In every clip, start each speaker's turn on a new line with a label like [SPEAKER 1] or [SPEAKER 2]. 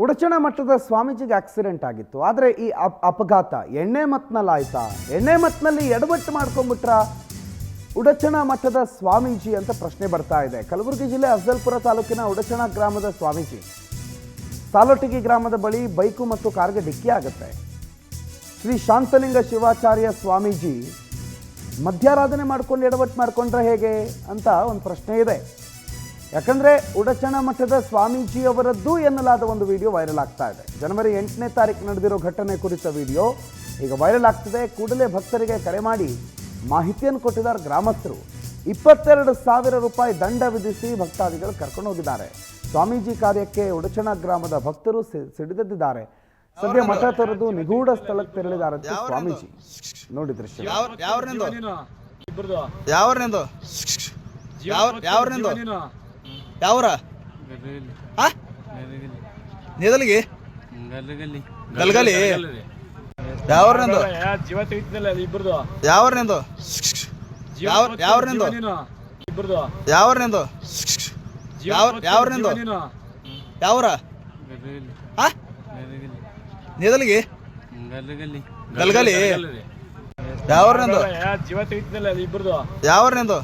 [SPEAKER 1] ಉಡಚಣ ಮಠದ ಸ್ವಾಮೀಜಿಗೆ ಆಕ್ಸಿಡೆಂಟ್ ಆಗಿತ್ತು. ಆದರೆ ಈ ಅಪಘಾತ ಎಣ್ಣೆ ಮತ್ನಲ್ಲಿ ಆಯ್ತಾ? ಎಣ್ಣೆ ಮತ್ನಲ್ಲಿ ಎಡವಟ್ಟು ಮಾಡ್ಕೊಂಡ್ಬಿಟ್ರ ಉಡಚಣ ಮಠದ ಸ್ವಾಮೀಜಿ ಅಂತ ಪ್ರಶ್ನೆ ಬರ್ತಾ ಇದೆ. ಕಲಬುರಗಿ ಜಿಲ್ಲೆ ಅಫಜಲ್ಪುರ ತಾಲೂಕಿನ ಉಡಚಣ ಗ್ರಾಮದ ಸ್ವಾಮೀಜಿ ಸಾಲೋಟಿಗಿ ಗ್ರಾಮದ ಬಳಿ ಬೈಕು ಮತ್ತು ಕಾರ್ಗೆ ಡಿಕ್ಕಿ ಆಗುತ್ತೆ. ಶ್ರೀ ಶಾಂತಲಿಂಗ ಶಿವಾಚಾರ್ಯ ಸ್ವಾಮೀಜಿ ಮಧ್ಯಾರಾಧನೆ ಮಾಡ್ಕೊಂಡು ಎಡವಟ್ಟು ಮಾಡ್ಕೊಂಡ್ರೆ ಹೇಗೆ ಅಂತ ಒಂದು ಪ್ರಶ್ನೆ ಇದೆ. ಯಾಕಂದರೆ ಉಡಚಣ ಮಠದ ಸ್ವಾಮೀಜಿಯವರದ್ದು ಎನ್ನಲಾದ ಒಂದು ವಿಡಿಯೋ ವೈರಲ್ ಆಗ್ತಾ ಇದೆ. ಜನವರಿ 8ನೇ ತಾರೀಕು ನಡೆದಿರೋ ಘಟನೆ ಕುರಿತ ವಿಡಿಯೋ ಈಗ ವೈರಲ್ ಆಗ್ತಿದೆ. ಕೂಡಲೇ ಭಕ್ತರಿಗೆ ಕರೆ ಮಾಡಿ ಮಾಹಿತಿಯನ್ನು ಕೊಟ್ಟಿದ್ದಾರೆ ಗ್ರಾಮಸ್ಥರು. 22,000 ರೂಪಾಯಿ ದಂಡ ವಿಧಿಸಿ ಭಕ್ತಾದಿಗಳು ಕರ್ಕೊಂಡು ಹೋಗಿದ್ದಾರೆ. ಸ್ವಾಮೀಜಿ ಕಾರ್ಯಕ್ಕೆ ಉಡಚಣ ಗ್ರಾಮದ ಭಕ್ತರು ಸಿಡಿದೆದ್ದಿದ್ದಾರೆ. ಸದ್ಯ ಮಠ ತೊರೆದು ನಿಗೂಢ ಸ್ಥಳಕ್ಕೆ ತೆರಳಿದ್ದಾರೆ ಸ್ವಾಮೀಜಿ. ನೋಡಿ ದೃಶ್ಯ.
[SPEAKER 2] ಯಾವರ ನಿದಲ್ಗಿ ಗಲ್ಗಲಿ ಯಾವ್ರನಿಂದು ಯಾವ್ರನಿಂದು ಯಾವ್ರನಿಂದು ಯಾವ್ರನಿಂದು ಯಾವ್ರನಿಂದು ಯಾವ್ರ ನಿದಲ್ಗಿ ಗಲ್ಗಲಿ ಯಾವ್ರನಿಂದು ಯಾವ್ರನಿಂದು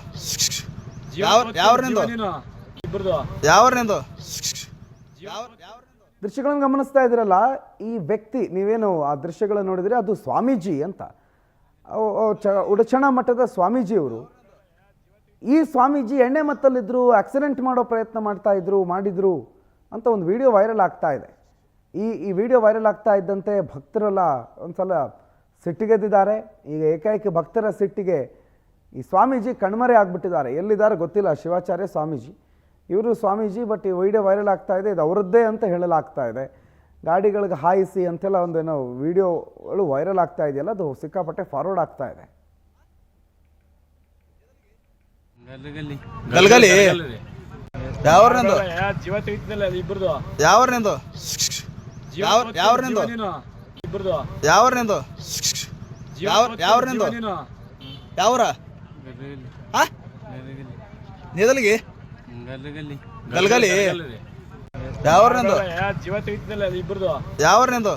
[SPEAKER 2] ಯಾವ್ರನಿಂದು ಯಾವ್ರನಿಂದು
[SPEAKER 1] ದೃಶ್ಯಗಳನ್ನು ಗಮನಿಸ್ತಾ ಇದ್ದೀರಲ್ಲ, ಈ ವ್ಯಕ್ತಿ ನೀವೇನು ಆ ದೃಶ್ಯಗಳನ್ನು ನೋಡಿದ್ರೆ ಅದು ಸ್ವಾಮೀಜಿ ಅಂತ, ಉಡಚಣ ಮಠದ ಸ್ವಾಮೀಜಿಯವರು. ಈ ಸ್ವಾಮೀಜಿ ಎಣ್ಣೆ ಮತ್ತಲ್ಲಿದ್ದರು, ಆಕ್ಸಿಡೆಂಟ್ ಮಾಡೋ ಪ್ರಯತ್ನ ಮಾಡಿದ್ರು ಅಂತ ಒಂದು ವಿಡಿಯೋ ವೈರಲ್ ಆಗ್ತಾ ಇದೆ. ಈ ವಿಡಿಯೋ ವೈರಲ್ ಆಗ್ತಾ ಇದ್ದಂತೆ ಭಕ್ತರೆಲ್ಲ ಒಂದ್ಸಲ ಸಿಟ್ಟಿಗೆದ್ದಿದ್ದಾರೆ. ಈಗ ಏಕಾಏಕಿ ಭಕ್ತರ ಸಿಟ್ಟಿಗೆ ಈ ಸ್ವಾಮೀಜಿ ಕಣ್ಮರೆ ಆಗಿಬಿಟ್ಟಿದ್ದಾರೆ. ಎಲ್ಲಿದ್ದಾರೆ ಗೊತ್ತಿಲ್ಲ ಶಿವಾಚಾರ್ಯ ಸ್ವಾಮೀಜಿ. ಇವರು ಸ್ವಾಮೀಜಿ, ಬಟ್ ಈ ವಿಡಿಯೋ ವೈರಲ್ ಆಗ್ತಾ ಇದೆ. ಇದು ಅವರದ್ದೇ ಅಂತ ಹೇಳಲಾಗ್ತಾ ಇದೆ. ಗಾಡಿಗಳಿಗೆ ಹಾಯಿಸಿ ಅಂತೆಲ್ಲ ಒಂದೇನೋ ವಿಡಿಯೋಗಳು ವೈರಲ್ ಆಗ್ತಾ ಇದೆಯಲ್ಲ, ಅದು ಸಿಕ್ಕಾಪಟ್ಟೆ ಫಾರ್ವರ್ಡ್ ಆಗ್ತಾ ಇದೆ.
[SPEAKER 2] ಗಲ್ಗಲಿ ಯಾವ್ರನಿಂದು ಯಾವ್ರನಿಂದು ಯಾವ್ರನಿಂದು ಯಾವ್ರನಿಂದು ಯಾವ್ರನಿಂದು ಯಾವ್ರ ನಿದಲ್ಗಿ ಗಲ್ಗಲಿ ಯಾವ್ರನಿಂದು ಯಾವ್ರನಿಂದು